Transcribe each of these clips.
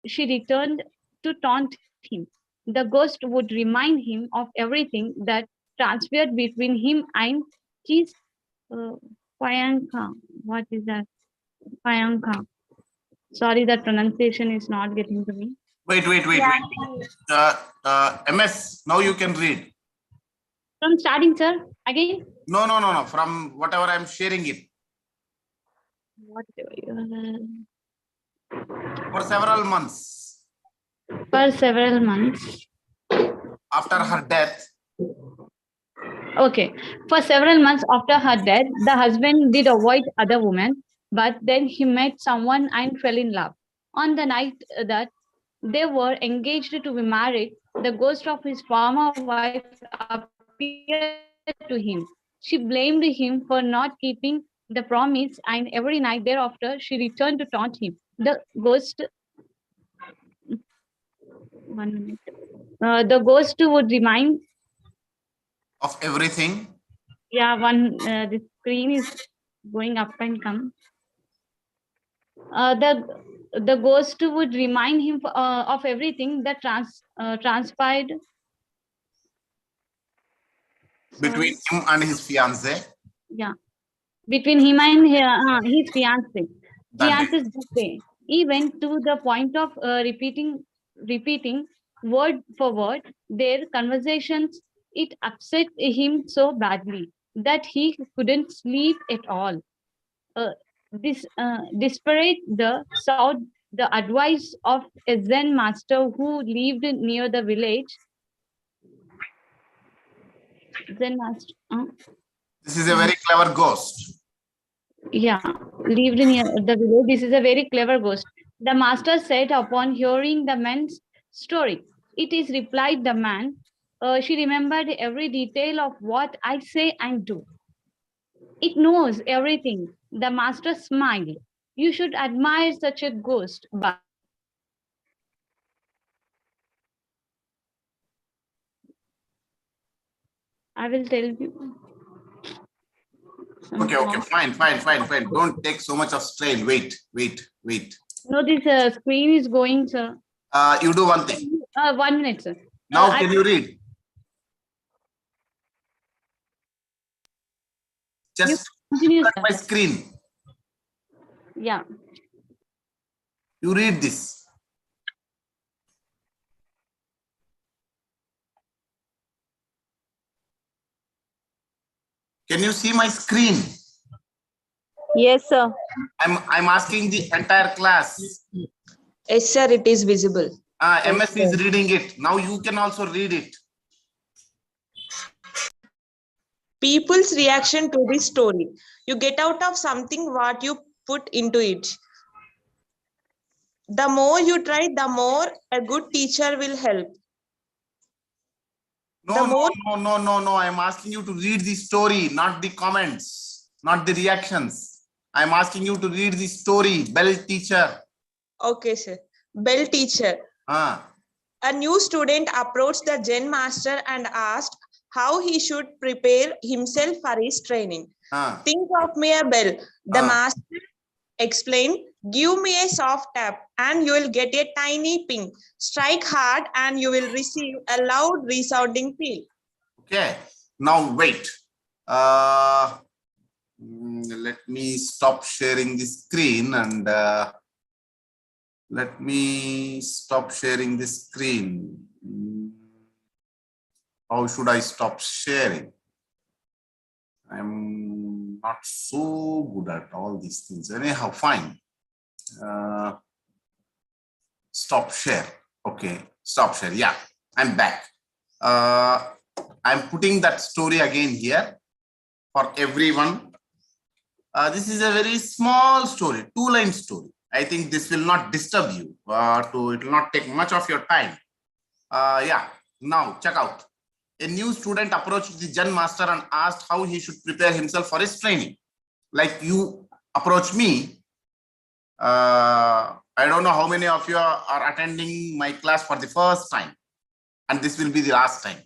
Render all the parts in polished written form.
she returned to taunt him. The ghost would remind him of everything that transpired between him and his uh, Payanka. What is that? Payanka. Sorry, that pronunciation is not getting to me. Wait. MS, now you can read. From starting, sir, again? No. From whatever I'm sharing it. Whatever. For several months. For several months. After her death. Okay. For several months after her death, the husband did avoid other women, but then he met someone and fell in love. On the night that they were engaged to be married, the ghost of his former wife appeared to him. She blamed him for not keeping the promise, and every night thereafter she returned to taunt him. The ghost, 1 minute. The ghost would remind Of everything. Yeah, the screen is going up and come. The ghost would remind him of everything that transpired. Between Sorry. him and his fiancée. Yeah, between him and his That day. fiance's birthday, even to the point of repeating word for word their conversations. It upset him so badly that he couldn't sleep at all. Disparate the sought the advice of a Zen master who lived near the village. Zen master, This is a very clever ghost. yeah, lived near the village. This is a very clever ghost. The master said upon hearing the man's story. It is replied the man. She remembered every detail of what I say and do. It knows everything. The master smiled. You should admire such a ghost, but I will tell you. Okay, fine. Don't take so much of strain. Wait. No, this screen is going, sir. You do one thing. 1 minute, sir. Now can you read? Just continue, look at sir. my screen. Yeah. You read this. Can you see my screen? Yes, sir. I'm asking the entire class. Yes, sir, it is visible. MS is reading it. Now you can also read it. People's reaction to this story. You get out of something what you put into it. The more you try, the more a good teacher will help. No. I'm asking you to read the story, not the comments, not the reactions. I'm asking you to read the story. Bell teacher. Okay, sir. Bell teacher. A new student approached the Zen master and asked how he should prepare himself for his training. Think of me a bell. The master explained, give me a soft tap and you will get a tiny ping. Strike hard and you will receive a loud resounding peal. Okay, now wait. Let me stop sharing the screen and let me stop sharing the screen. How should I stop sharing? I'm not so good at all these things. Anyhow, fine. Stop share. Okay, stop share. Yeah, I'm back. I'm putting that story again here for everyone. This is a very small story, 2-line story. I think this will not disturb you. It will not take much of your time. Yeah, now check out. A new student approached the Zen master and asked how he should prepare himself for his training. Like you approach me. I don't know how many of you are attending my class for the first time, and this will be the last time.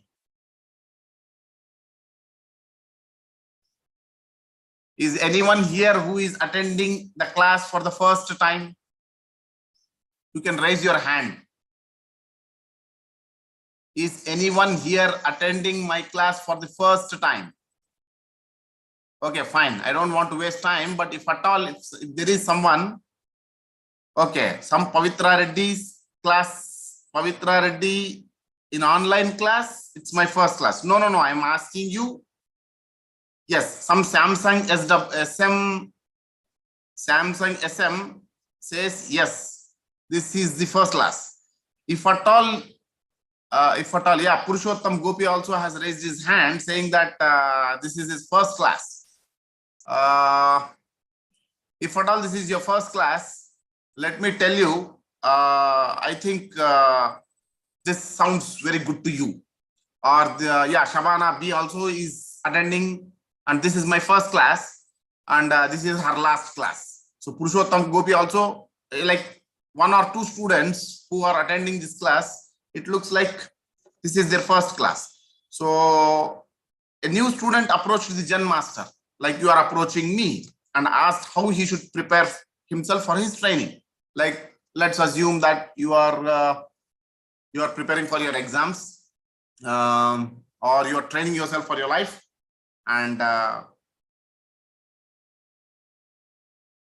Is anyone here who is attending the class for the first time? You can raise your hand. Is anyone here attending my class for the first time? Okay, fine. I don't want to waste time, but if at all, if there is someone, okay, some Pavitra Reddy's class, Pavitra Reddy in online class, it's my first class. No, I'm asking you. Yes, some Samsung SM says yes, this is the first class. If at all, yeah, Purushottam Gopi also has raised his hand saying that this is his first class. If at all this is your first class, let me tell you, I think this sounds very good to you. Or Shabana B also is attending, and this is my first class, and this is her last class. So Purushottam Gopi also, like 1 or 2 students who are attending this class, it looks like this is their first class. So a new student approached the Zen master, like you are approaching me, and asked how he should prepare himself for his training. Like, let's assume that you are preparing for your exams, or you're training yourself for your life, and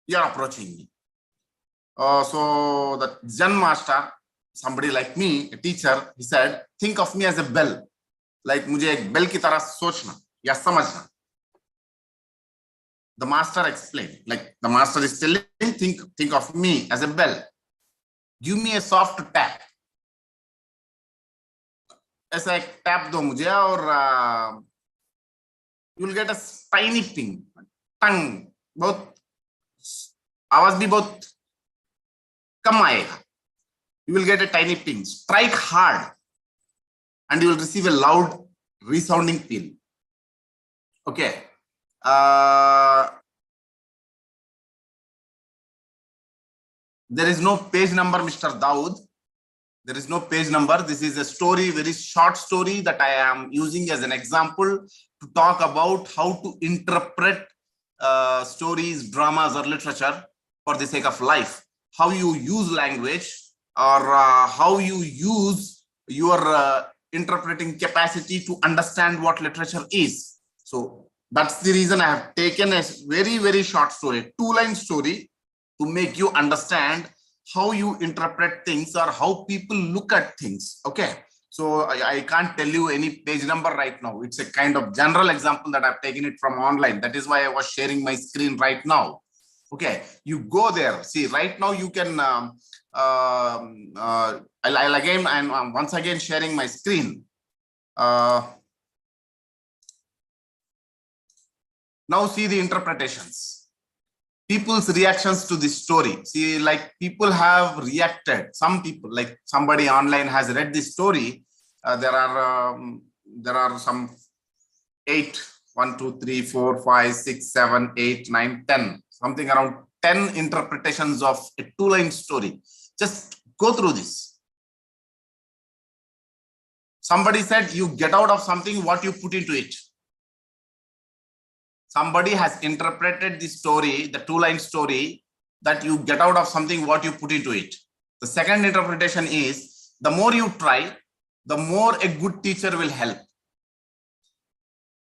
you're approaching me. So the Zen master, somebody like me, a teacher, he said, think of me as a bell. Like मुझे एक bell की तरह सोचना या समझना. The master explained, like the master is telling, think of me as a bell. Give me a soft tap. ऐसा एक tap दो मुझे और you will get a tiny ping. Tongue, बहुत आवाज भी बहुत कम आएगा. You will get a tiny ping. Strike hard, and you will receive a loud, resounding peal. Okay. There is no page number, Mr. Dawood. There is no page number. This is a story, very short story that I am using as an example to talk about how to interpret stories, dramas, or literature for the sake of life. How you use language, or how you use your interpreting capacity to understand what literature is. So that's the reason I have taken a very, very short story, 2-line story, to make you understand how you interpret things or how people look at things. Okay, so I can't tell you any page number right now. It's a kind of general example that I've taken it from online. That is why I was sharing my screen right now. Okay, you go there. See, right now you can I'll again, and once again sharing my screen. Now see the interpretations, people's reactions to this story. See, like people have reacted. Some people, like somebody online has read this story. There are some 8, 1, 2, 3, 4, 5, 6, 7, 8, 9, 10, something around 10 interpretations of a 2-line story. Just go through this. Somebody said you get out of something what you put into it. Somebody has interpreted the story, the 2-line story, that you get out of something what you put into it. The second interpretation is, the more you try, the more a good teacher will help.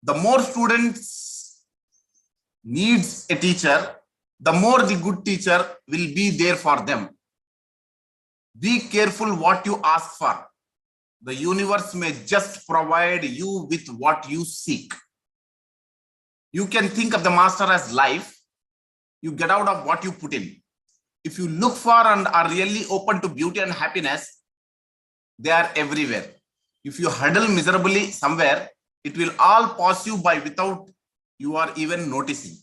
The more students needs a teacher, the more the good teacher will be there for them. Be careful what you ask for. The universe may just provide you with what you seek. You can think of the master as life. You get out of what you put in. If you look for and are really open to beauty and happiness, they are everywhere. If you huddle miserably somewhere, it will all pass you by without you are even noticing.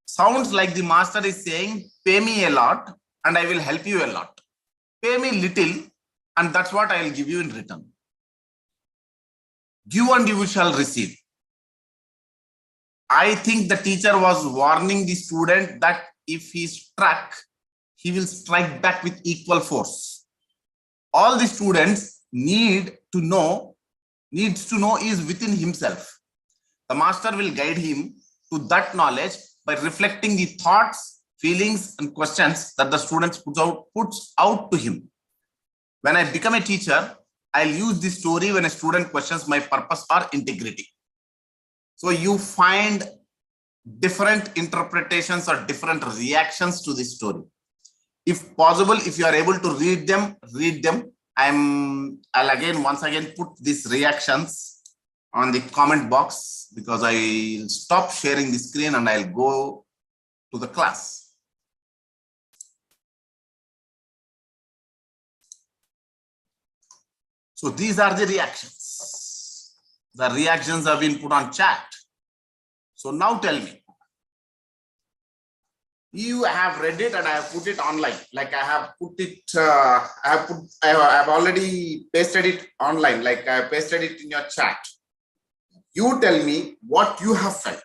Sounds like the master is saying, pay me a lot and I will help you a lot. Pay me little and that's what I will give you in return. Give and you shall receive. I think the teacher was warning the student that if he struck, he will strike back with equal force. All the students needs to know is within himself. The master will guide him to that knowledge by reflecting the thoughts feelings and questions that the students puts out to him. When I become a teacher, I'll use this story when a student questions my purpose or integrity. So you find different interpretations or different reactions to this story. If possible, if you are able to read them, read them. I'll once again put these reactions on the comment box, because I'll stop sharing the screen and I'll go to the class. So these are the reactions. The reactions have been put on chat. So now tell me, you have read it and I have put it online. Like I have put it, I have already pasted it online. Like I pasted it in your chat. You tell me what you have felt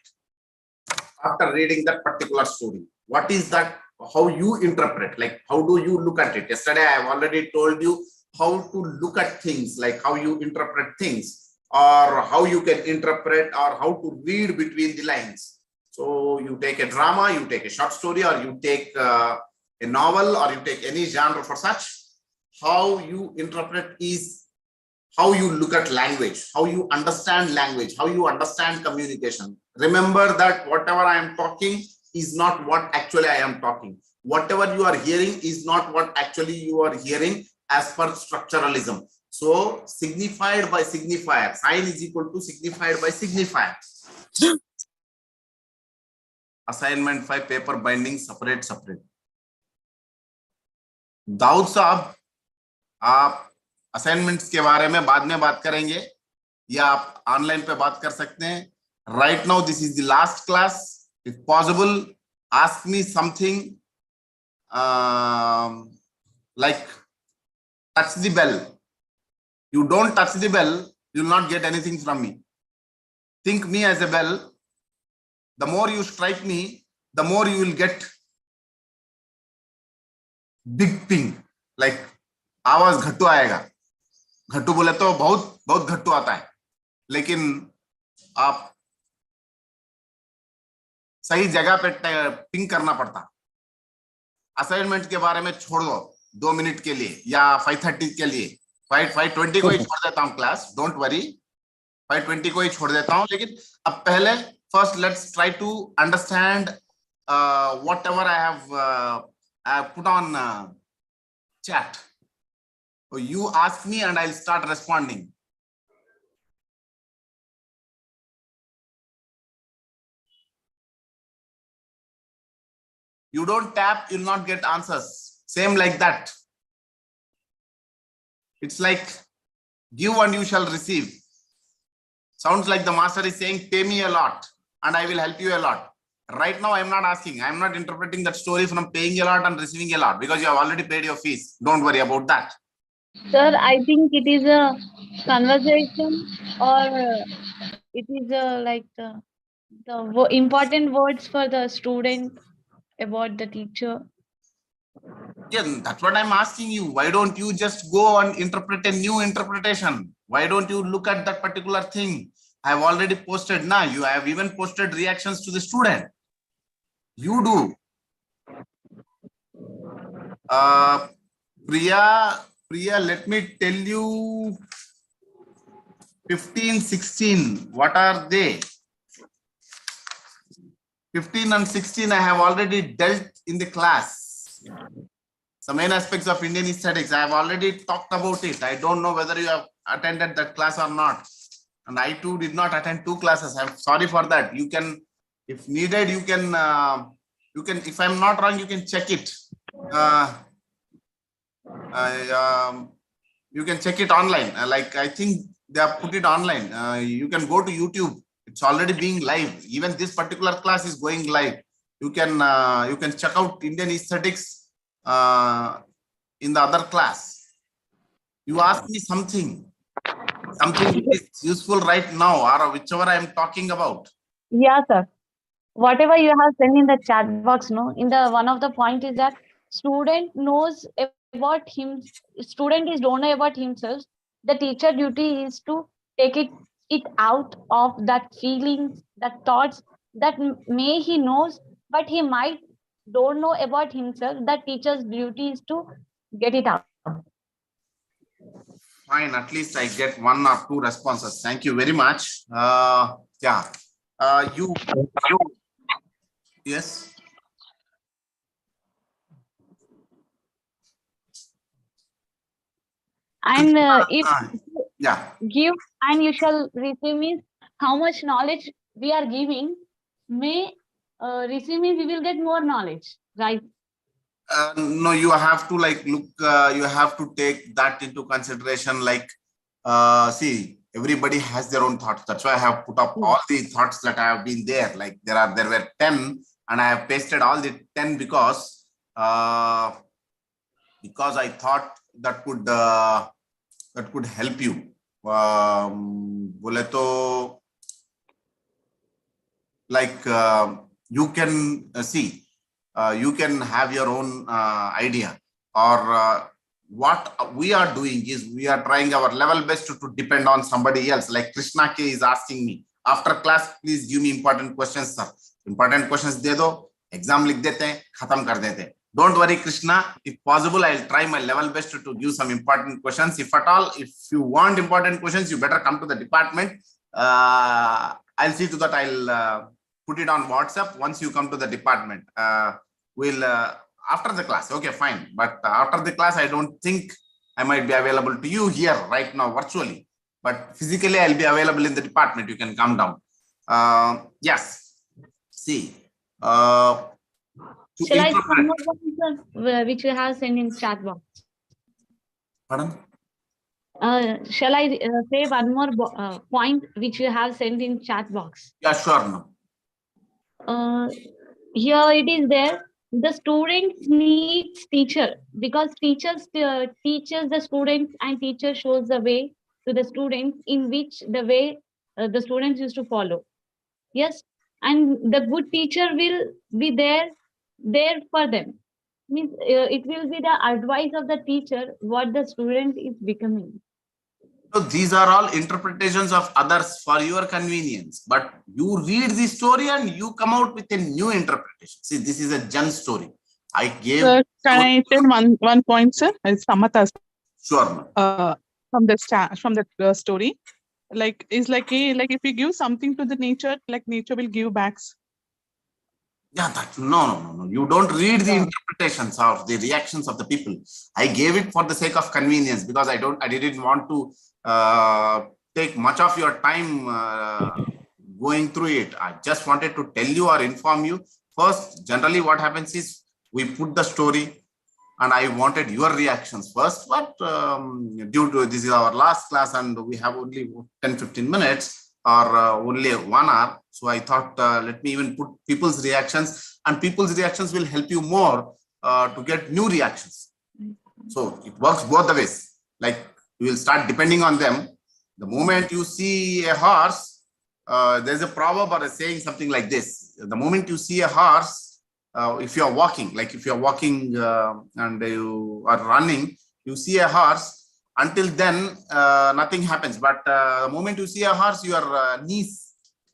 after reading that particular story. What is that? How you interpret? Like how do you look at it? Yesterday I have already told you how to look at things, like how you interpret things, or how you can interpret, or how to read between the lines. So you take a drama, you take a short story, or you take a novel, or you take any genre for such. How you interpret is how you look at language, how you understand language, how you understand communication. Remember that whatever I am talking is not what actually I am talking. Whatever you are hearing is not what actually you are hearing as per structuralism. So signified by signifier, sign is equal to signified by signifier. Assignment 5 paper binding separate. Dawood साहब, आप assignments के बारे में बाद में बात करेंगे या आप ऑनलाइन पे बात कर सकते हैं. Right now this is the last class. If possible, ask me something like touch the bell. You don't touch the bell, you will not get anything from me. Think me as a bell. The more you strike me, the more you will get big ping. Like आवाज घट्टू आएगा. घट्टू बोले तो बहुत बहुत घट्टू आता है, लेकिन आप सही जगह पे पिंग करना पड़ता. असाइनमेंट के बारे में छोड़ दो 2 मिनट के लिए या 5:30 के लिए. 5:20 को ही छोड़ देता हूँ क्लास, डोंट वरी. 5:20 को ही छोड़ देता हूँ. लेकिन अब पहले first let's try to understand whatever I have put on chat. So you ask me and I'll start responding. You don't tap, you'll not get answers. Same like that. It's like give and you shall receive. Sounds like the master is saying, pay me a lot and I will help you a lot. Right now, I'm not asking. I'm not interpreting that story from paying a lot and receiving a lot, because you have already paid your fees. Don't worry about that. Sir, I think it is a conversation, or it is like the important words for the student about the teacher. Yeah, that's what I'm asking you. Why don't you just go and interpret a new interpretation? Why don't you look at that particular thing? I have already posted now. You have even posted reactions to the student. You do. Priya, let me tell you 15, 16. What are they? 15 and 16 I have already dealt in the class. The main aspects of Indian aesthetics, I have already talked about it. I don't know whether you have attended that class or not. And I too did not attend 2 classes. I'm sorry for that. You can, if needed, you can, if I'm not wrong, you can check it. You can check it online. Like I think they have put it online. You can go to YouTube. It's already being live. Even this particular class is going live. You can check out Indian aesthetics in the other class. You ask me something which is useful right now, or whichever I am talking about. Yeah, sir. Whatever you have sent in the chat box, no, in the one of the point is that student knows about him. Student is don't know about himself. The teacher duty is to take it out of that feelings, that thoughts that may he knows, but he might don't know about himself, the teacher's duty is to get it out. Fine, at least I get 1 or 2 responses. Thank you very much. Yeah. You. Yes. And if yeah, give and you shall receive means how much knowledge we are giving, may receive means we will get more knowledge, right? no, you have to like look, you have to take that into consideration. Like, see, everybody has their own thoughts. That's why I have put up all the thoughts that I have been there. Like there were 10 and I have pasted all the 10 because I thought that could help you. बोले तो like you can see, you can have your own idea, or what we are doing is we are trying our level best to depend on somebody else. Like Krishna K is asking me after class, please give me important questions, sir. Important questions de do, exam likh dete hain, khatam kar dete hain. Don't worry, Krishna. If possible, I'll try my level best to give some important questions. If at all, if you want important questions, you better come to the department. I'll see to that. I'll put it on WhatsApp once you come to the department. We'll after the class. Okay, fine. But after the class, I don't think I might be available to you here right now virtually. But physically, I'll be available in the department. You can come down. Yes. See. Shall I one more one, which you have sent in chat box? Pardon? Shall I say one more point which you have sent in chat box? Yeah, sure. No. Here it is there. The students needs teacher because teachers teaches the students and teacher shows the way to the students in which the way the students used to follow. Yes, and the good teacher will be there for them. Means it will be the advice of the teacher what the student is becoming. So these are all interpretations of others for your convenience, but you read the story and you come out with a new interpretation. See, this is a Jan story. I gave. Sir, can I say one point, sir? It's Samata. Sure. From the story, like it's like if you give something to the nature, like nature will give back. Yeah, no. You don't read the interpretations or the reactions of the people. I gave it for the sake of convenience because I didn't want to take much of your time going through it. I just wanted to tell you or inform you. First, generally what happens is we put the story and I wanted your reactions first, but due to this is our last class and we have only 10-15 minutes or only 1 hour. So I thought, let me even put people's reactions, and people's reactions will help you more to get new reactions. So it works both the ways. Like you will start depending on them. The moment you see a horse, there's a proverb or a saying something like this. The moment you see a horse, if you're walking, like if you're walking and you are running, you see a horse. Until then, nothing happens. But the moment you see a horse, your knees,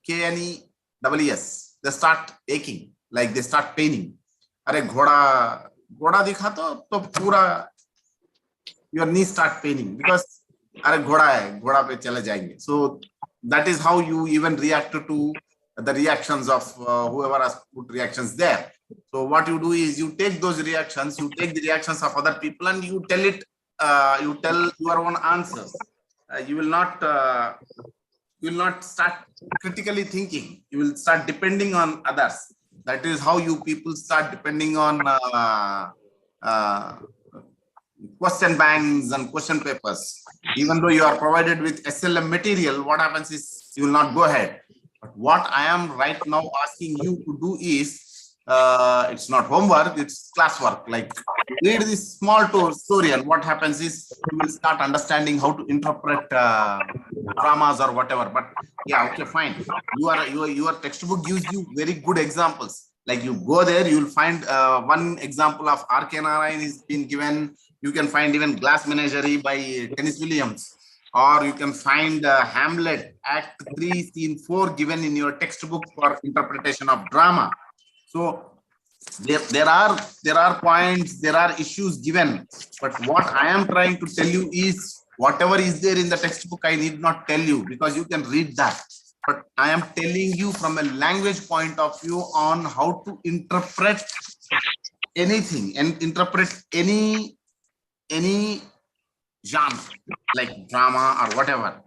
K-N-E-S-S, they start aching, like they start paining. Are ghoda dikha to pura your knees start paining because are ghoda pe chale jayenge. So that is how you even react to the reactions of whoever has put reactions there. So what you do is you take those reactions, you take the reactions of other people, and you tell it. You tell your own answers. You will not start critically thinking. You will start depending on others. That is how you people start depending on question banks and question papers. Even though you are provided with SLM material, what happens is you will not go ahead. But what I am right now asking you to do is, it's not homework, it's classwork. Like read this small story, and what happens is you will start understanding how to interpret dramas or whatever. But yeah, okay, fine. Your textbook gives you very good examples. Like you go there, you will find one example of R.K. Narayan is been given. You can find even Glass Menagerie by Tennessee Williams, or you can find Hamlet Act 3 Scene 4 given in your textbook for interpretation of drama. So there are points, there are issues given, but what I am trying to tell you is whatever is there in the textbook, I need not tell you because you can read that. But I am telling you from a language point of view on how to interpret anything and interpret any genre like drama or whatever.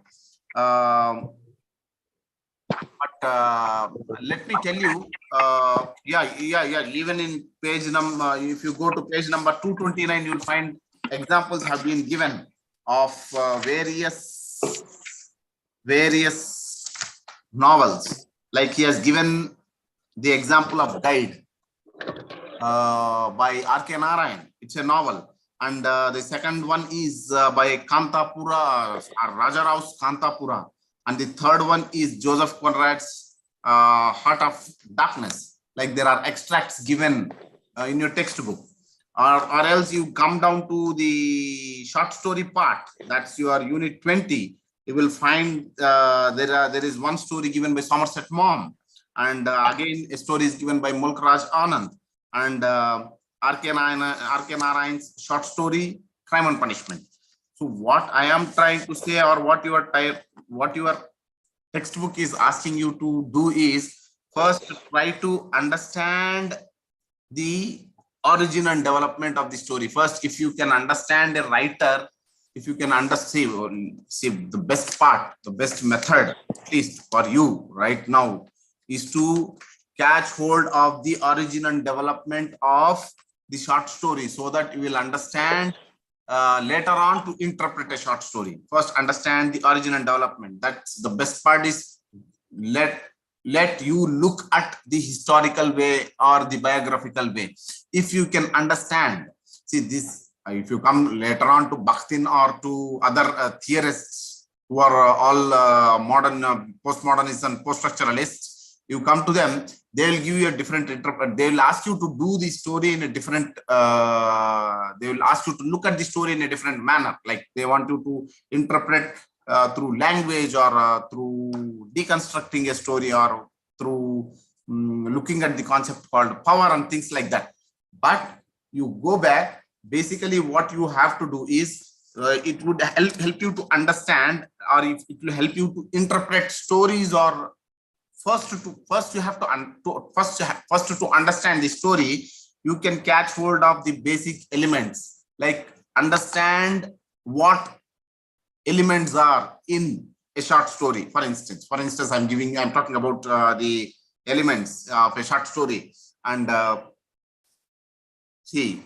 But let me tell you, even in page number, if you go to page number 229, you'll find examples have been given of various novels. Like he has given the example of Guide by R.K. Narayan. It's a novel. And the second one is by Kantapura, or Rajarau's Kantapura. And the third one is Joseph Conrad's Heart of Darkness. Like there are extracts given in your textbook. Or else you come down to the short story part. That's your unit 20. You will find there is one story given by Somerset Maugham. And again, a story is given by Mulk Raj Anand. And R.K. Narayan's short story, Crime and Punishment. So what I am trying to say, or what your textbook is asking you to do is first try to understand the origin and development of the story. First, if you can understand a writer, if you can understand, see the best part, the best method, at least for you right now, is to catch hold of the origin and development of the short story so that you will understand later on to interpret a short story. First, understand the origin and development. That's the best part, is let you look at the historical way or the biographical way. If you can understand, see this, if you come later on to Bakhtin or to other theorists who are all modern postmodernists and post-structuralists, you come to them, they will give you a different interpret. They will ask you to do the story in a different, they will ask you to look at the story in a different manner. Like they want you to interpret through language, or through deconstructing a story, or through looking at the concept called power and things like that. But you go back, basically what you have to do is, it would help you to understand, or it will help you to interpret stories, or first you have to understand the story. You can catch hold of the basic elements, like understand what elements are in a short story. For instance, I'm talking about the elements of a short story, and see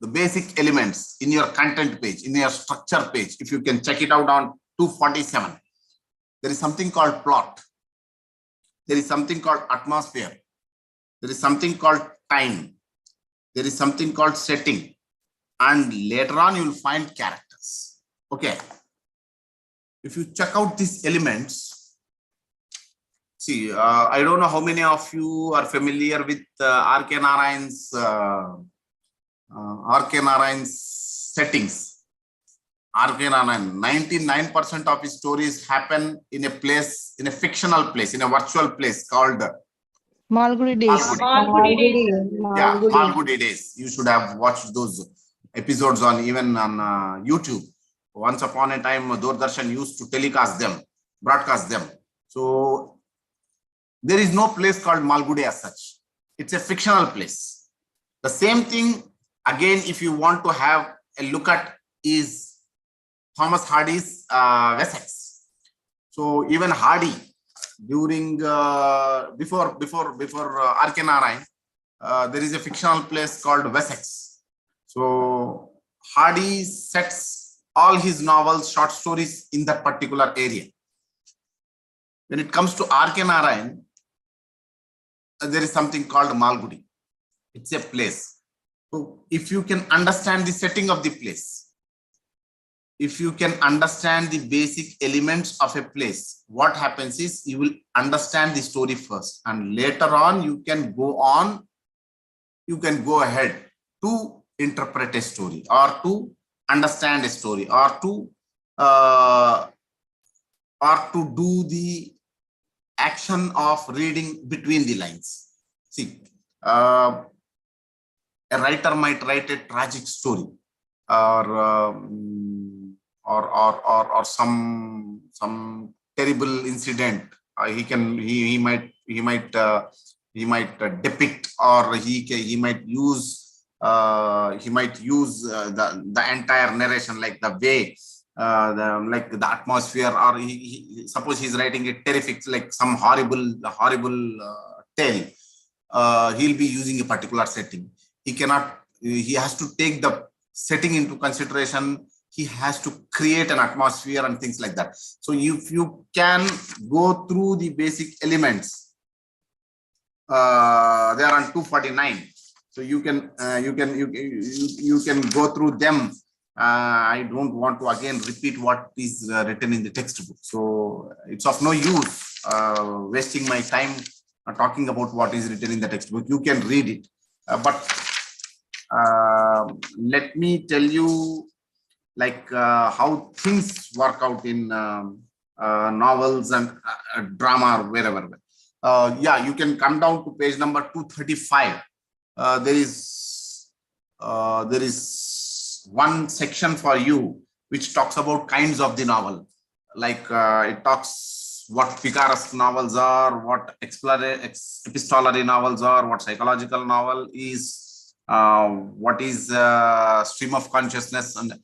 the basic elements in your content page, in your structure page. If you can check it out on 247, there is something called plot. There is something called atmosphere. There is something called time. There is something called setting. And later on, you will find characters. Okay. If you check out these elements, see, I don't know how many of you are familiar with R.K. Narayan's settings. R.K. Narayan, 99% of his stories happen in a place, in a fictional place, in a virtual place called Malgudi Days. Malgudi Days. You should have watched those episodes on YouTube. Once upon a time, Doordarshan used to broadcast them. So there is no place called Malgudi as such. It's a fictional place. The same thing, again, if you want to have a look at, is Thomas Hardy's Wessex. So even Hardy, during before R.K. Narayan, there is a fictional place called Wessex. So Hardy sets all his novels, short stories in that particular area. When it comes to R.K. Narayan, there is something called Malgudi. It's a place. So if you can understand the setting of the place, if you can understand the basic elements of a place, what happens is you will understand the story first, and later on you can go ahead to interpret a story, or to understand a story, or to do the action of reading between the lines. See, A writer might write a tragic story, or some terrible incident. He might depict, or he might use the entire narration, like the way, like the atmosphere, or suppose he's writing a terrific, like some horrible tale. He'll be using a particular setting. He has to take the setting into consideration. He has to create an atmosphere and things like that. So if you can go through the basic elements, they are on 249. So you can go through them. I don't want to again repeat what is written in the textbook. So it's of no use wasting my time talking about what is written in the textbook. You can read it, but let me tell you, like how things work out in novels and drama, or wherever. Yeah, you can come down to page number 235. There is one section for you which talks about kinds of the novel. Like it talks what picaresque novels are, what epistolary novels are, what psychological novel is, what is stream of consciousness, and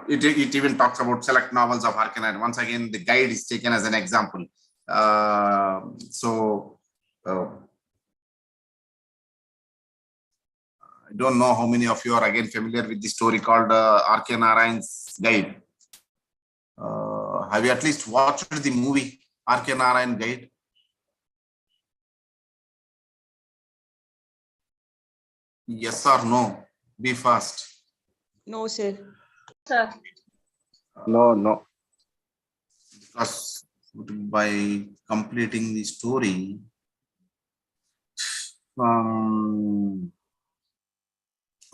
it even talks about select novels of Harkin. Once again, the guide is taken as an example. I don't know how many of you are again familiar with the story called R.K. Narayan's Guide. Have you at least watched the movie R.K. Narayan Guide? Yes or no? Be fast. No, sir. Sir. No. Because by completing the story,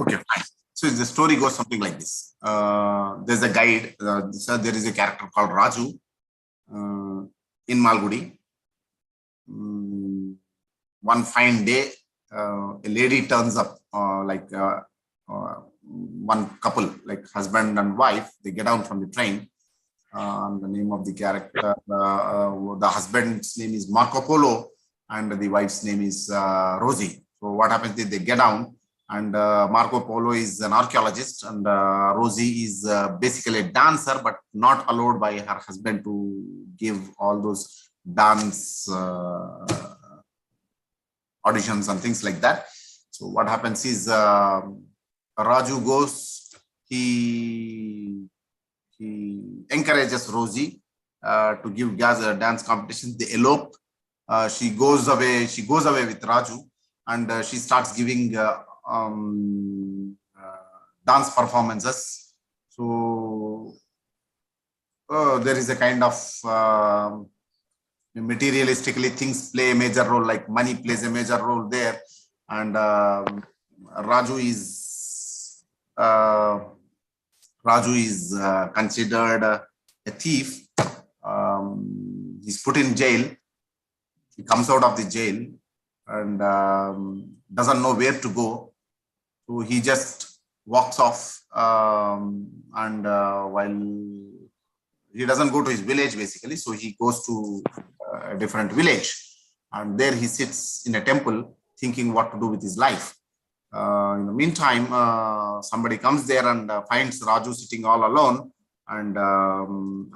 okay, fine. So the story goes something like this. There's a guide. So there is a character called Raju in Malgudi. One fine day, a lady turns up, one couple, like husband and wife. They get down from the train. The name of the character, the husband's name is Marco Polo, and the wife's name is Rosie. So what happens is they get down, and Marco Polo is an archaeologist, and Rosie is basically a dancer, but not allowed by her husband to give all those dance auditions and things like that. So what happens is Raju goes, he encourages Rosie to give dance competitions. They elope. She goes away with Raju, and she starts giving dance performances. So there is a kind of materialistically things play a major role, like money plays a major role there, and Raju is considered a thief. He's put in jail. He comes out of the jail and doesn't know where to go. So he just walks off, and while he doesn't go to his village, basically, so he goes to a different village, and there he sits in a temple thinking what to do with his life. In the meantime, somebody comes there and finds Raju sitting all alone, and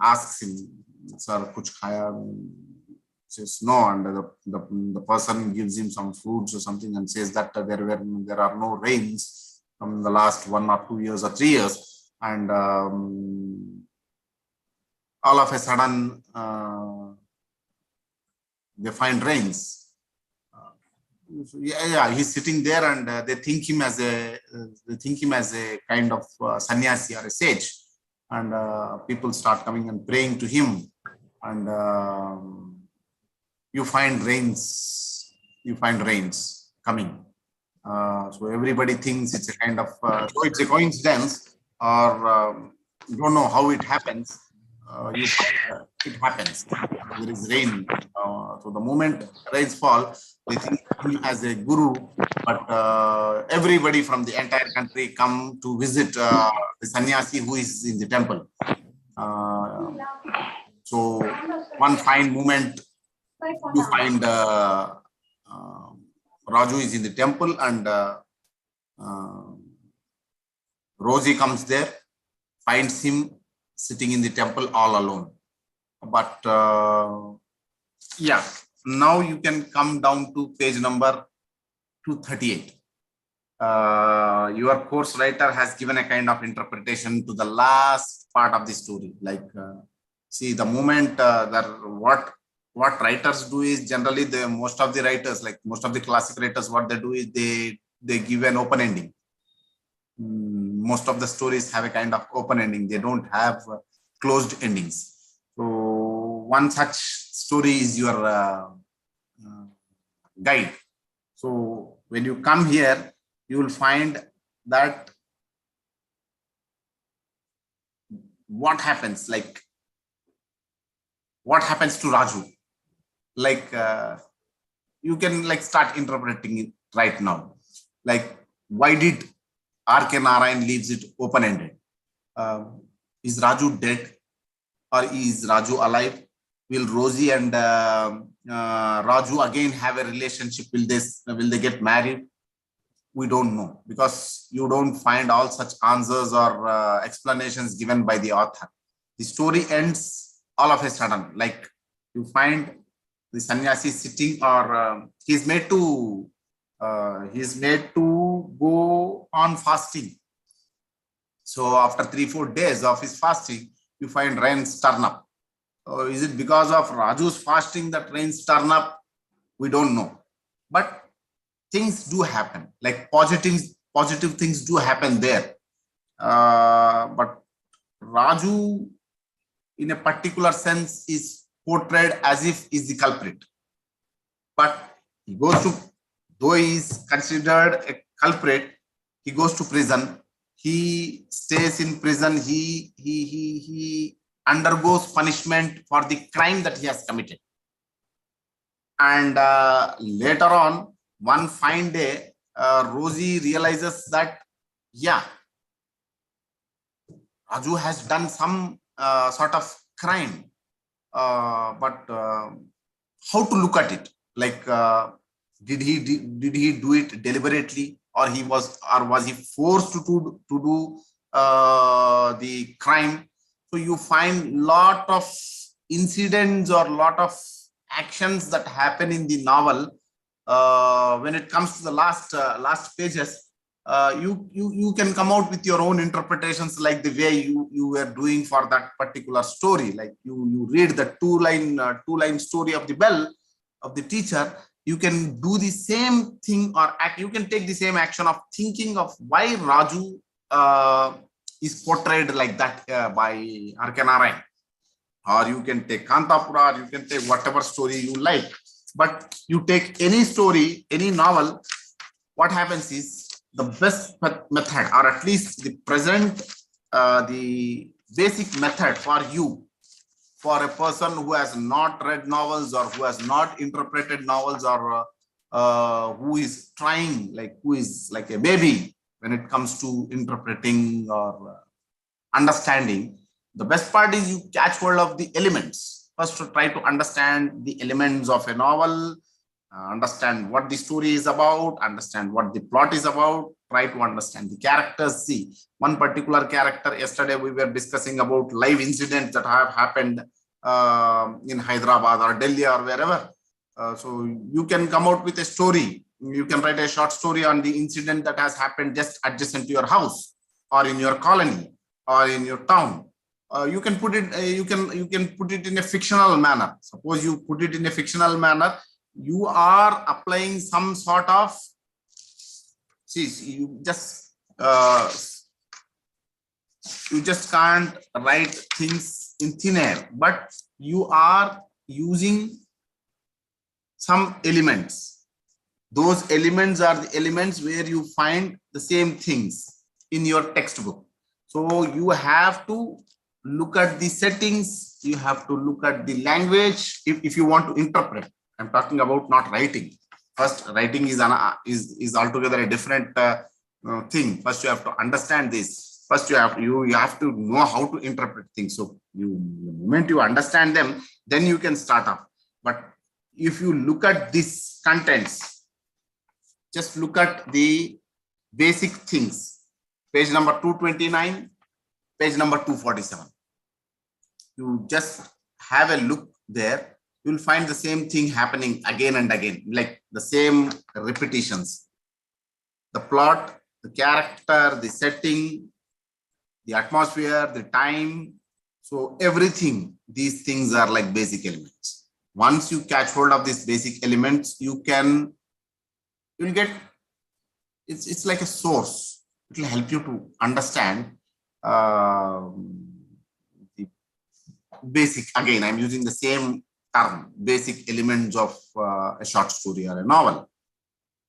asks him, "Sir, kuch khaya?" Says no, and the person gives him some fruits or something and says that there are no rains from the last 1 or 2 years or 3 years, and all of a sudden they find rains. Yeah, he's sitting there, and they think him as a kind of sannyasi or a sage, and people start coming and praying to him, and you find rains coming. So everybody thinks it's a kind of so it's a coincidence, or you don't know how it happens. it happens. There is rain. So the moment rains fall, they think him as a guru, but everybody from the entire country come to visit the sannyasi who is in the temple. So one fine moment, you find Raju is in the temple, and Rosie comes there, finds him sitting in the temple all alone. But yeah, now you can come down to page number 238. Your course writer has given a kind of interpretation to the last part of the story. Like, see, the moment that what writers do is generally most of the writers, like most of the classic writers, what they do is they give an open ending. Most of the stories have a kind of open ending. They don't have closed endings. So one such story is your guide. So when you come here, you will find that what happens, like what happens to Raju. Like you can like start interpreting it right now. Like, why did R.K. Narayan leaves it open-ended? Is Raju dead, or is Raju alive? Will Rosie and Raju again have a relationship? Will they get married? We don't know, because you don't find all such answers or explanations given by the author. The story ends all of a sudden. Like, you find the sannyasi sitting, or he's made to go on fasting. So after 3-4 days of his fasting, you find rains turn up. Is it because of Raju's fasting that rains turn up? We don't know. But things do happen, like positive things do happen there. But Raju, in a particular sense, is portrayed as if is the culprit. But he goes to, though he is considered a culprit, he goes to prison. He stays in prison. He undergoes punishment for the crime that he has committed. And later on, one fine day, Rosie realizes that, yeah, Raju has done some sort of crime, but how to look at it? Like, did he do it deliberately, or was he forced to do the crime? So you find lot of incidents or lot of actions that happen in the novel. When it comes to the last pages, you can come out with your own interpretations, like the way you were doing for that particular story. Like you read the two-line story of the bell of the teacher. You can do the same thing, or you can take the same action of thinking of why Raju is portrayed like that by R.K. Narayan. Or you can take Kantapura, or you can take whatever story you like. But you take any story, any novel, what happens is the best method, or at least the present, the basic method for you, for a person who has not read novels, or who has not interpreted novels, or who is trying, like who is like a baby when it comes to interpreting or understanding. The best part is you catch hold of the elements. First, to try to understand the elements of a novel, understand what the story is about, understand what the plot is about, try to understand the characters. See, one particular character, yesterday we were discussing about live incidents that have happened in Hyderabad or Delhi or wherever. So you can come out with a story. You can write a short story on the incident that has happened just adjacent to your house, or in your colony, or in your town. You can put it. You can put it in a fictional manner. Suppose you put it in a fictional manner. You are applying some sort of. See, you just can't write things in thin air, but you are using some elements. Those elements are the elements where you find the same things in your textbook. So you have to look at the settings, you have to look at the language if you want to interpret. I'm talking about not writing. First, writing is altogether a different thing. First, you have to understand this. First, you have to know how to interpret things. So, the moment you understand them, then you can start off. But if you look at these contents, just look at the basic things. Page number 229, page number 247. You just have a look there. You'll find the same thing happening again and again, like the same repetitions. The plot, the character, the setting, the atmosphere, the time. So everything, these things are like basic elements. Once you catch hold of these basic elements, you'll get, it's like a source. It will help you to understand the basic, again, I'm using the same term, basic elements of a short story or a novel.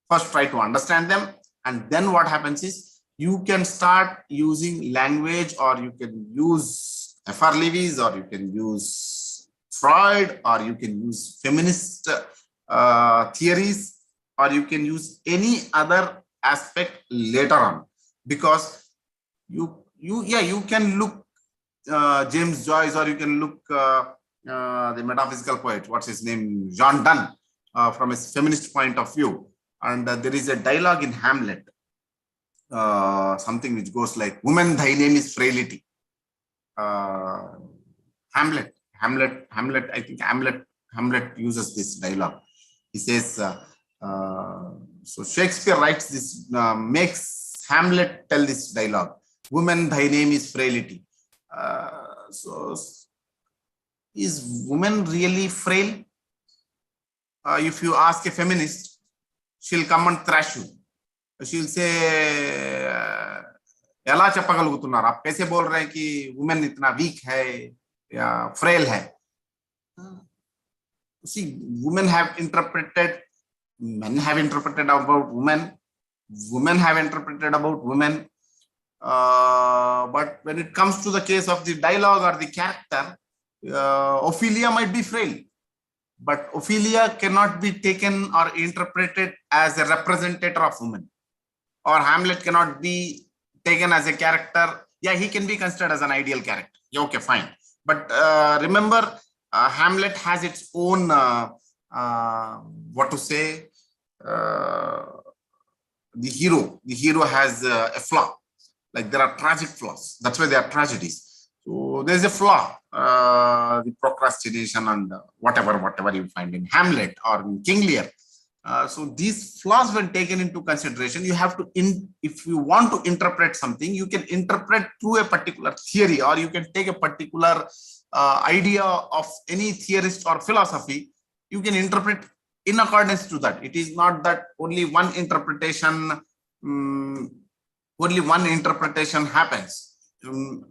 First, try to understand them. And then what happens is you can start using language, or you can use F.R. Leavis, or you can use Freud, or you can use feminist theories, or you can use any other aspect later on, because you can look James Joyce, or you can look the metaphysical poet, what's his name, John Donne, from a feminist point of view. And there is a dialogue in Hamlet, something which goes like, "Woman, thy name is frailty." Hamlet, I think Hamlet uses this dialogue. He says, so Shakespeare writes this, makes Hamlet tell this dialogue, "Woman, thy name is frailty." So is woman really frail? If you ask a feminist, she'll come and thrash you. She'll say, "Ela cheppagalugutunnaru, aap kaise bol rahe hain ki woman itna weak hai ya frail hai?" See, women have interpreted, men have interpreted about women have interpreted about women. But when it comes to the case of the dialogue or the character, Ophelia might be frail, but Ophelia cannot be taken or interpreted as a representative of women, or Hamlet cannot be taken as a character. Yeah, he can be considered as an ideal character. Yeah, okay, fine. But remember, Hamlet has its own, what to say, the hero has a flaw. Like there are tragic flaws. That's why they are tragedies. So there's a flaw, the procrastination and whatever you find in Hamlet or in King Lear. So these flaws, when taken into consideration, you have to, if you want to interpret something, you can interpret through a particular theory, or you can take a particular idea of any theorist or philosophy. You can interpret in accordance to that. It is not that only one interpretation happens.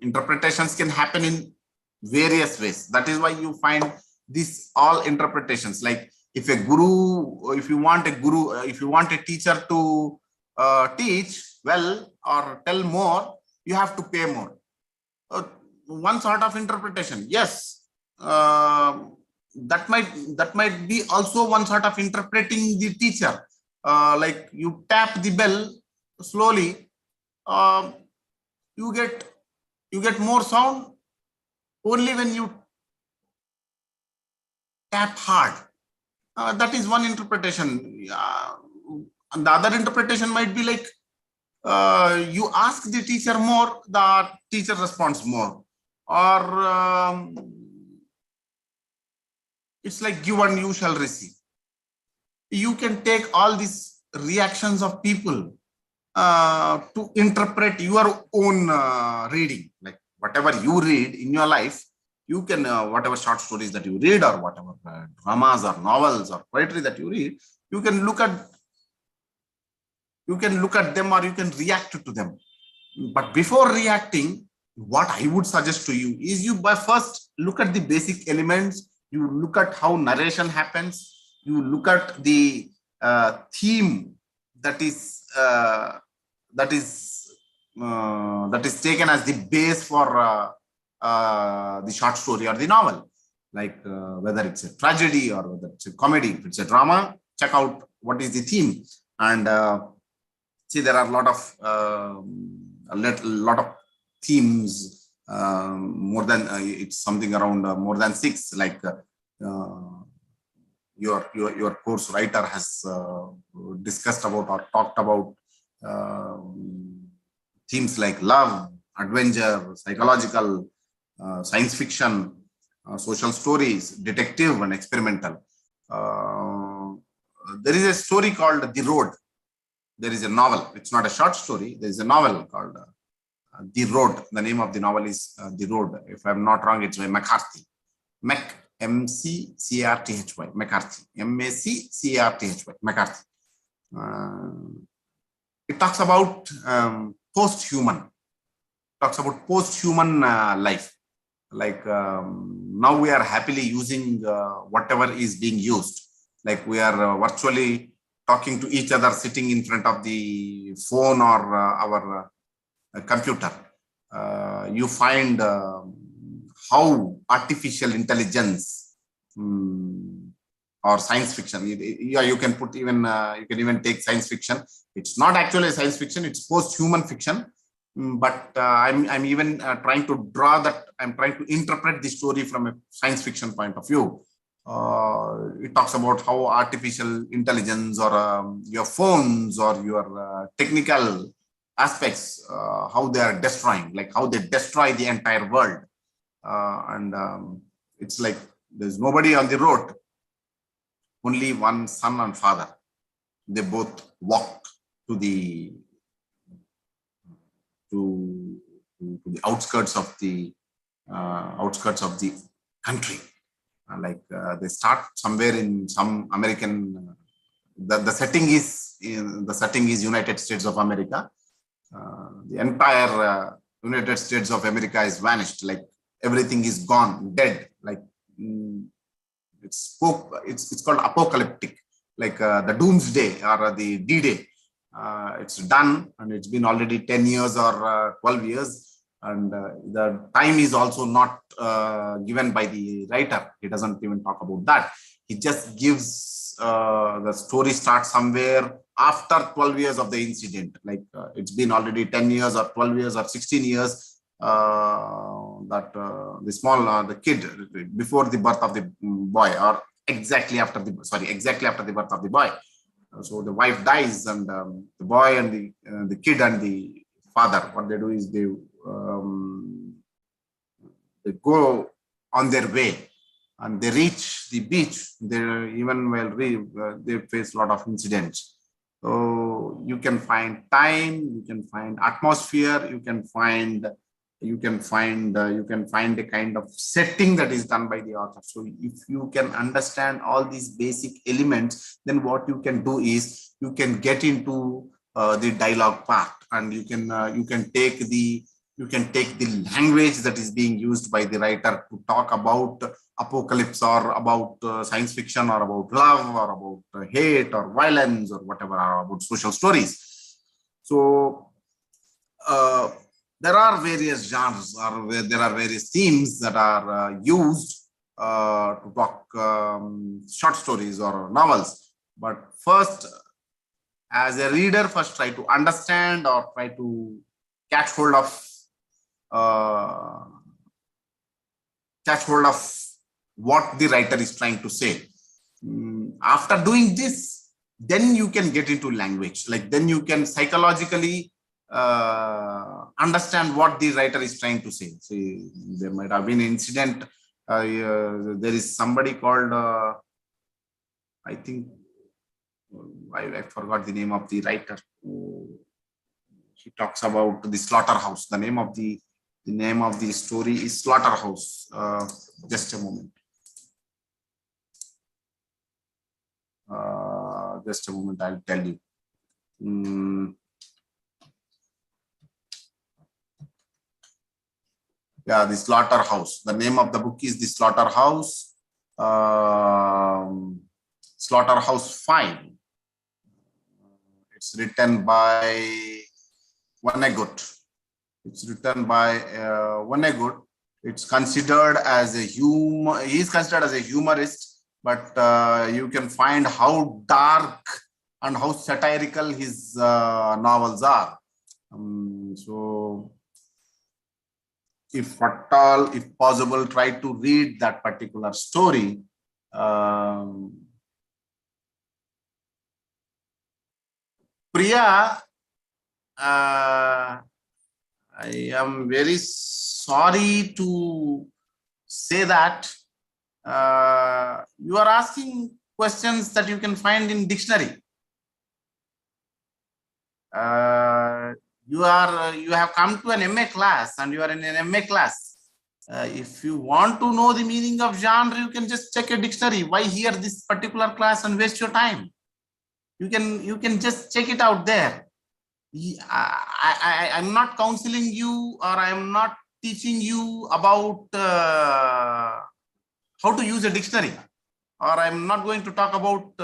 Interpretations can happen in various ways. That is why you find these all interpretations. Like if you want a teacher to teach well or tell more, you have to pay more. One sort of interpretation, yes, that might be also one sort of interpreting the teacher. Like you tap the bell slowly, you get more sound only when you tap hard. That is one interpretation. And the other interpretation might be like, you ask the teacher more, the teacher responds more. Or it's like give and you shall receive. You can take all these reactions of people to interpret your own reading. Like whatever you read in your life, you can, whatever short stories that you read, or whatever dramas or novels or poetry that you read, you can look at them, or you can react to them. But before reacting, what I would suggest to you is you first look at the basic elements. You look at how narration happens. You look at the theme that is taken as the base for the short story or the novel, like whether it's a tragedy or whether it's a comedy. If it's a drama, check out what is the theme. And see, there are a lot of themes, more than it's something around more than 6, like your course writer has discussed about or talked about themes like love, adventure, psychological, science fiction, social stories, detective, and experimental. There is a story called The Road. There is a novel. It's not a short story. There is a novel called The Road. The name of the novel is The Road. If I'm not wrong, it's by McCarthy. M-C-C-A-R-T-H-Y. McCarthy. M-A-C-C-A-R-T-H-Y. McCarthy. It talks about post-human. Talks about post-human life. Like now we are happily using whatever is being used. Like we are virtually talking to each other, sitting in front of the phone or our computer. You find how artificial intelligence or science fiction. Yeah, you can put even you can even take science fiction. It's not actually science fiction; it's post-human fiction. But I'm even trying to draw that. I'm trying to interpret the story from a science fiction point of view. It talks about how artificial intelligence or your phones or your technical aspects, how they are destroying, like how they destroy the entire world. And it's like there's nobody on the road, only one son and father. They both walk to the outskirts of the country. They start somewhere in some American. The setting is United States of America. The entire United States of America is vanished. Like everything is gone, dead. Like it's called apocalyptic. Like the doomsday or the D-Day. It's done, and it's been already 10 years or 12 years. And the time is also not given by the writer. He doesn't even talk about that. He just gives the story starts somewhere after 12 years of the incident. Like it's been already 10 years or 12 years or 16 years that the kid, before the birth of the boy, or exactly after the birth of the boy. So the wife dies, and the boy and the kid and the father, what they do is they go on their way, and they reach the beach. They face a lot of incidents. So you can find time, you can find atmosphere, you can find a kind of setting that is done by the author. So if you can understand all these basic elements, then what you can do is you can get into the dialogue part, and you can take the language that is being used by the writer to talk about apocalypse or about science fiction or about love or about hate or violence or whatever, or about social stories. So there are various genres, or there are various themes that are used to talk short stories or novels. But first, as a reader, first try to understand or try to catch hold of what the writer is trying to say. After doing this, then you can get into language. Like then you can psychologically understand what the writer is trying to say. See, there might have been an incident. There is somebody called, I think, I forgot the name of the writer. He talks about the slaughterhouse. The name of the story is Slaughterhouse. Just a moment. I'll tell you. Yeah, the Slaughterhouse. The name of the book is the Slaughterhouse. Slaughterhouse-5. It's written by Vonnegut. It's written by Vonnegut, It's considered as a humor. He is considered as a humorist, but you can find how dark and how satirical his novels are. So, if at all, if possible, try to read that particular story. Priya, I am very sorry to say that you are asking questions that you can find in dictionary. You have come to an MA class and you are in an MA class. If you want to know the meaning of genre, you can just check a dictionary. Why hear this particular class and waste your time? You can just check it out there. I'm not counseling you, or I'm not teaching you about how to use a dictionary, or I'm not going to talk about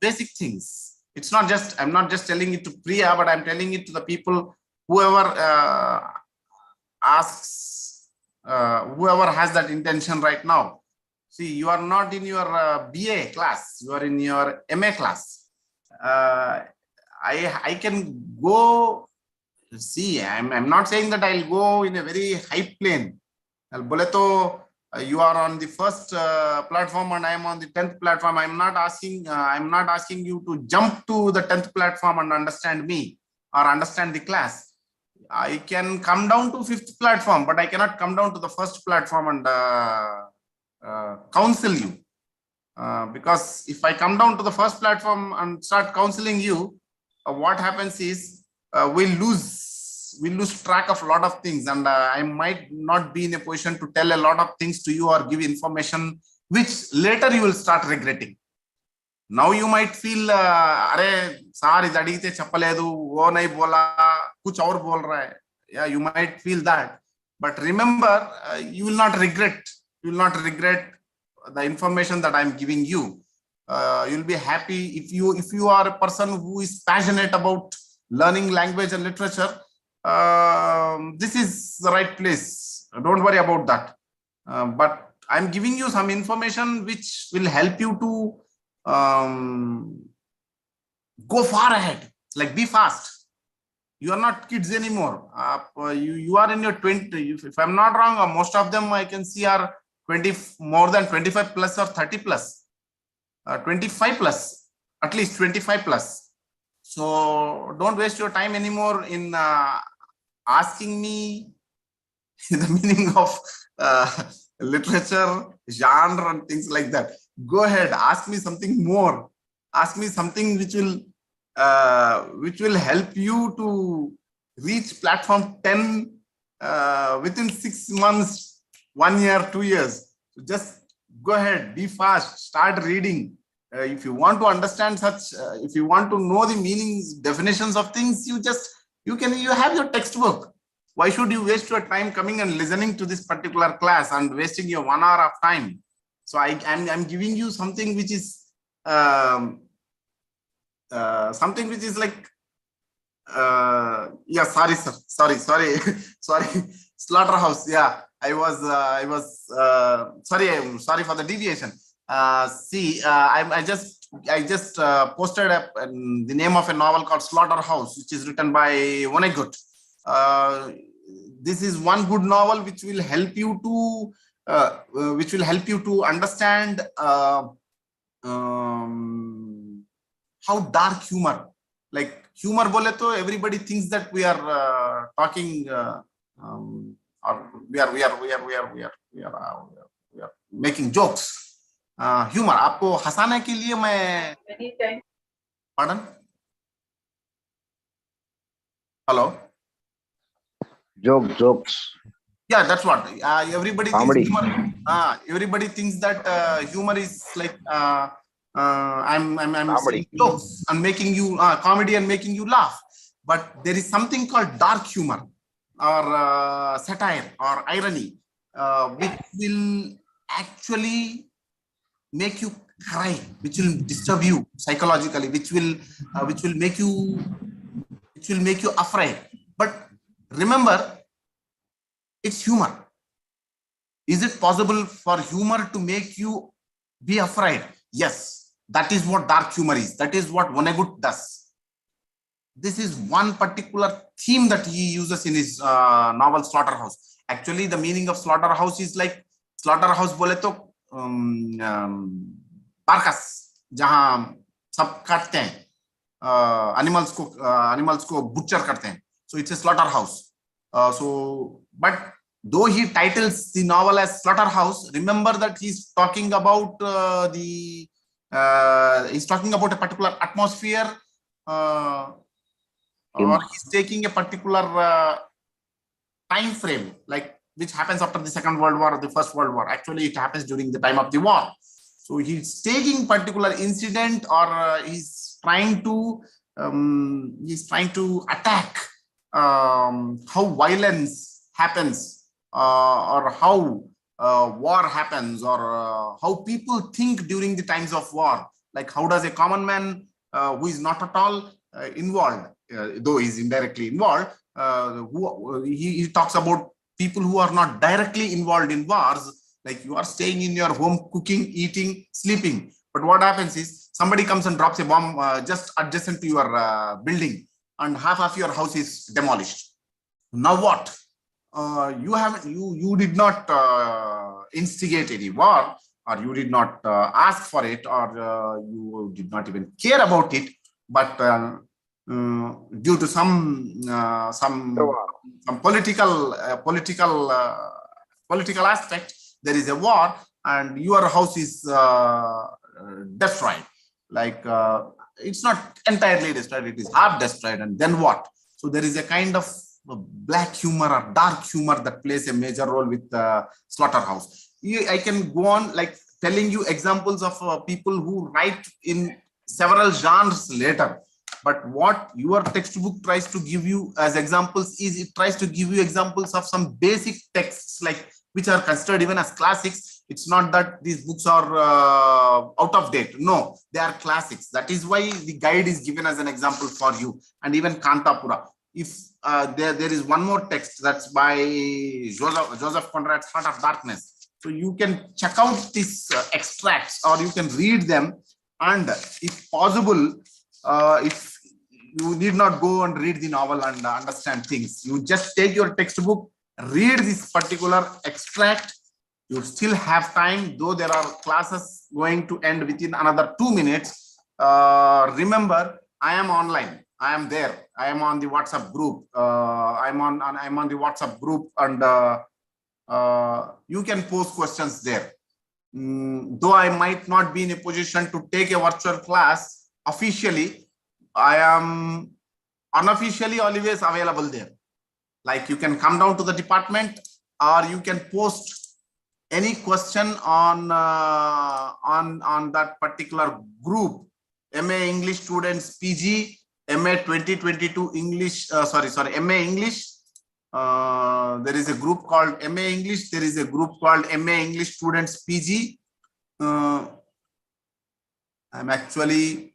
basic things. It's not just, I'm not just telling it to Priya, but I'm telling it to the people, whoever asks, whoever has that intention right now. See, you are not in your BA class, you are in your MA class. I can go, see, I'm not saying that I'll go in a very high plane. You are on the first platform and I am on the 10th platform. I'm not asking you to jump to the 10th platform and understand me or understand the class. I can come down to 5th platform, but I cannot come down to the first platform and counsel you. Because if I come down to the first platform and start counseling you, what happens is we'll lose track of a lot of things, and I might not be in a position to tell a lot of things to you or give information which later you will start regretting. Now you might feel, "Arey, sir, is adite chappaledu, wo nahi bola, kuch aur bol raha hai." Yeah, you might feel that, but remember, you will not regret. You will not regret the information that I'm giving you. You'll be happy if you are a person who is passionate about learning language and literature. This is the right place. Don't worry about that. But I'm giving you some information which will help you to go far ahead. Like, be fast. You are not kids anymore. You are in your 20. If I'm not wrong, most of them I can see are 20, more than 25 plus or 30 plus. 25 plus, at least 25 plus. So don't waste your time anymore in asking me the meaning of literature, genre, and things like that. Go ahead, ask me something more. Ask me something which will help you to reach platform 10 within 6 months, 1 year, 2 years. So just go ahead, be fast, start reading. If you want to understand such, if you want to know the meanings, definitions of things, you have your textbook. Why should you waste your time coming and listening to this particular class and wasting your 1 hour of time? So I'm giving you something which is like, yeah, sorry, sir. Sorry. Slaughterhouse. Yeah, I was sorry. I'm sorry for the deviation. See, I just posted the name of a novel called Slaughterhouse, which is written by Vonnegut. This is one good novel which will help you to understand how dark humor. Like, humor bole to everybody thinks that we are talking or we are making jokes. Humor, आपको हंसाने के लिए मैं, pardon? Hello? Jokes. Yeah, that's what. Everybody Comedy. thinks humor. Everybody thinks that humor is like I'm saying jokes and making you comedy and making you laugh. But there is something called dark humor or satire or irony, which will actually make you cry, which will disturb you psychologically, which will make you afraid. But remember, It's humor. Is it possible for humor to make you be afraid? Yes, that is what dark humor is. That is what Vonnegut does. This is one particular theme that he uses in his novel Slaughterhouse. Actually, the meaning of slaughterhouse is like slaughterhouse bole to carcass, jahan sab katte hain, animals ko butcher karte hain. So it's a slaughterhouse. But though he titles the novel as Slaughterhouse, remember that he's talking about he's talking about a particular atmosphere, or he's taking a particular time frame, like which happens after the Second World War or the First World War. Actually, it happens during the time of the war. So he's taking particular incident, or he's trying to attack how violence happens, or how war happens, or how people think during the times of war. Like how does a common man who is not at all involved, though he's indirectly involved, he talks about people who are not directly involved in wars, like you are staying in your home, cooking, eating, sleeping. But what happens is somebody comes and drops a bomb just adjacent to your building, and half of your house is demolished. Now what? You did not instigate any war, or you did not ask for it, or you did not even care about it, but due to some political aspect, there is a war, and your house is destroyed. Like it's not entirely destroyed; it is half destroyed. And then what? So there is a kind of black humor or dark humor that plays a major role with Slaughterhouse. I can go on like telling you examples of people who write in several genres later. But what your textbook tries to give you as examples is it tries to give you examples of some basic texts, like which are considered even as classics. It's not that these books are out of date. No, they are classics. That is why the guide is given as an example for you. And even Kantapura. If there is one more text that's by Joseph Conrad's Heart of Darkness. So you can check out these extracts, or you can read them. And if possible, if you need not go and read the novel and understand things, you just take your textbook, read this particular extract. You still have time, though there are classes going to end within another 2 minutes. Remember, I am online. I am there. I am on the WhatsApp group. I'm on the WhatsApp group, and you can post questions there. Though I might not be in a position to take a virtual class officially, I am unofficially always available there. Like you can come down to the department, or you can post any question on that particular group. MA English Students PG, MA 2022 English, MA English. There is a group called MA English. There is a group called MA English Students PG. I'm actually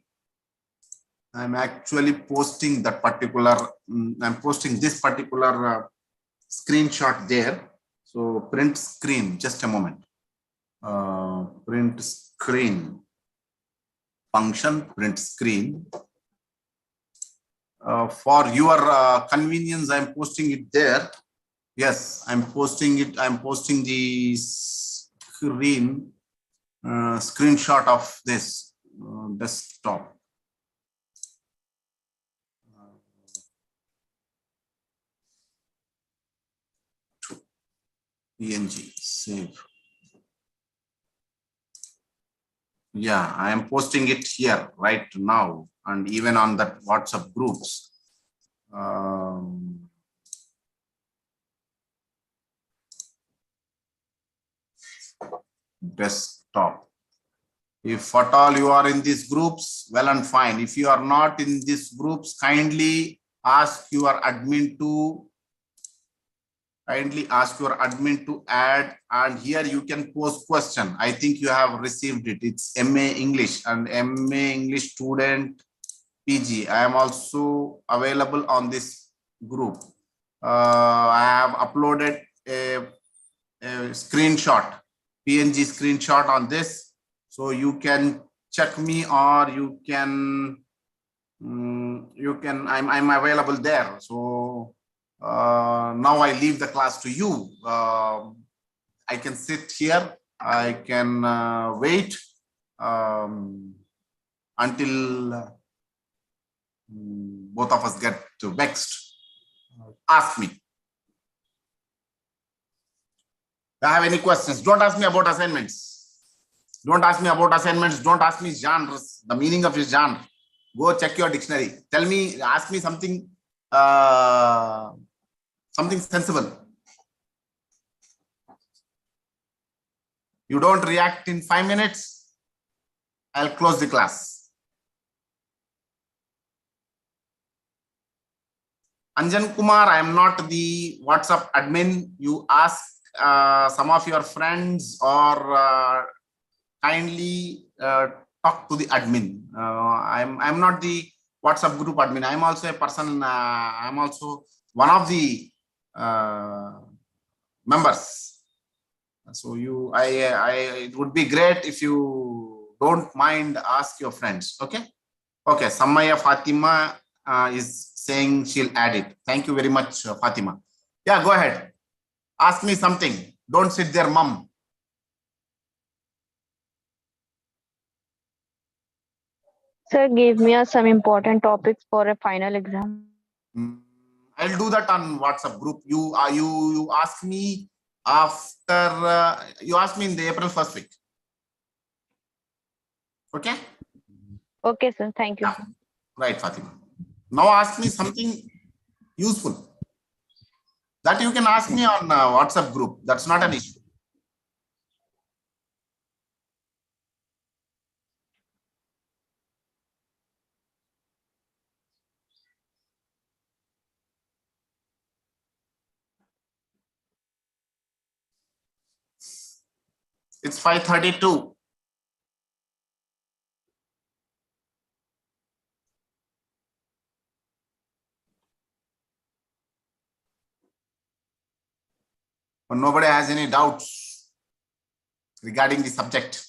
posting that particular. I'm posting this particular screenshot there. So print screen. Just a moment. Print screen function. Print screen. For your convenience, I'm posting it there. Yes, I'm posting it. I'm posting the screen screenshot of this desktop. PNG save. Yeah, I am posting it here right now, and even on that WhatsApp groups. Desktop. If at all you are in these groups, well and fine. If you are not in these groups, kindly ask your admin to add, and here you can post question. I think you have received it. It's MA English and MA English Student PG. I am also available on this group. I have uploaded screenshot, PNG screenshot on this, so you can check me, or you can I'm available there. So now I leave the class to you. I can sit here. I can wait until both of us get to vexed. Ask me. Do I have any questions? Don't ask me about assignments. Don't ask me about assignments. Don't ask me genres, the meaning of his genre. Go check your dictionary. Tell me, ask me something, something sensible. You don't react in 5 minutes, I'll close the class. Anjan Kumar, I am not the WhatsApp admin. You ask some of your friends, or kindly talk to the admin. I'm not the WhatsApp group admin. I'm also a person. I'm also one of the members. So it would be great if you don't mind, ask your friends. Okay. Okay. Samaya Fatima is saying she'll add it. Thank you very much, Fatima. Yeah, go ahead. Ask me something. Don't sit there, mum. Sir, give me some important topics for a final exam. I'll do that on WhatsApp group. You ask me after you ask me in the April 1st week. Okay. Okay, sir. Thank you. Yeah. Right, Fatima. Now ask me something useful. That you can ask me on WhatsApp group. That's not an issue. It's 5:32. But nobody has any doubts regarding the subject.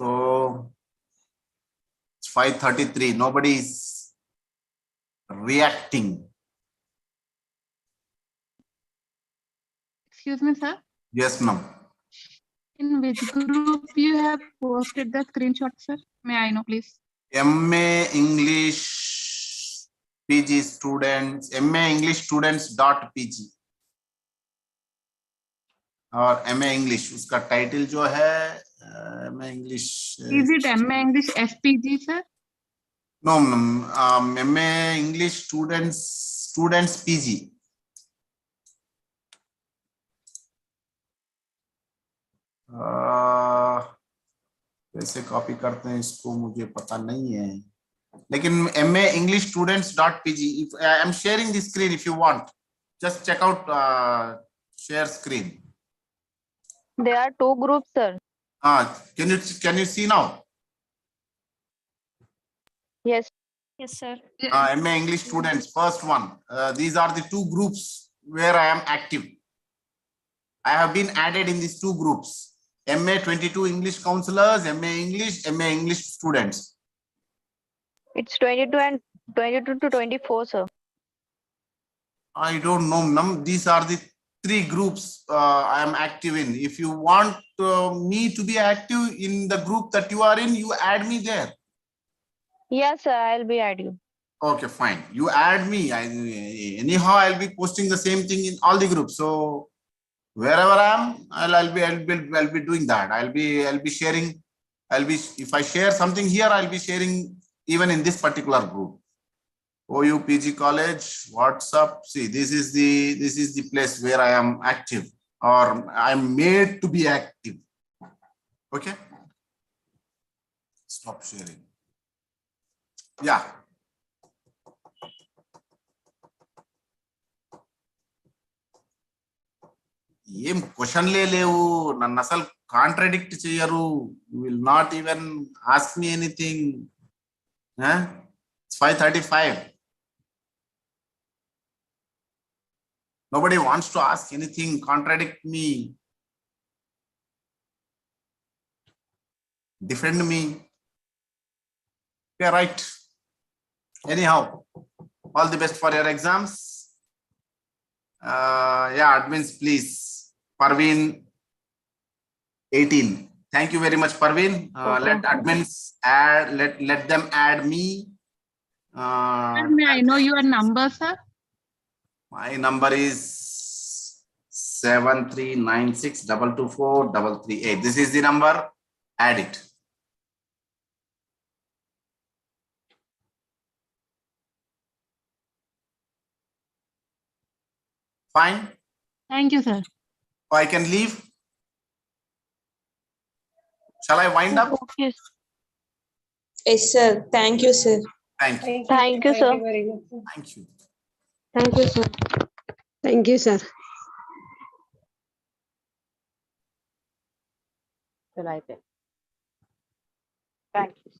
So it's 5:33. Nobody is reacting. Excuse me, sir. Yes, ma'am. In which group you have posted the screenshot, sir? May I know, please? MA English PG students, MA English students.pg और MA English, उसका title जो है MA English. Is it MA English SPG, sir? No, MA English students PG. कैसे copy करते हैं इसको मुझे पता नहीं है, लेकिन MA English students.pg. If I am sharing the screen, if you want, just check out share screen. There are two groups, sir. Can you see now? Yes. Yes, sir. MA English students, first one. These are the two groups where I am active. I have been added in these two groups. MA 22 English counselors, MA English students. It's 22 and 22 to 24, sir. I don't know. These are the three groups I am active in. If you want me to be active in the group that you are in, you add me there. Yes, sir. I'll be add you. Okay, fine. You add me. Anyhow, I'll be posting the same thing in all the groups. So wherever I am, I'll be doing that. I'll be sharing. If I share something here, I'll be sharing even in this particular group. OUPG College, WhatsApp. See, this is the place where I am active, or I'm made to be active. Okay. Stop sharing. Yeah. ఏం క్వశ్చన్లే లేవు, నన్ను అసలు contradict చేయరు. You will not even ask me anything. 5:35. Nobody wants to ask anything, contradict me, defend me. Yeah, right. Anyhow, all the best for your exams. Yeah, admins, please. Parveen 18. Thank you very much, Parveen. Let admins add, let them add me. May I know your number, sir? My number is 7396224338. This is the number. Add it. Fine. Thank you, sir. I can leave. Shall I wind up? Yes. Yes, sir. Thank you, sir. Thank you. Thank you, sir. Thank you. Thank you, sir. Thank you, sir. Thank you.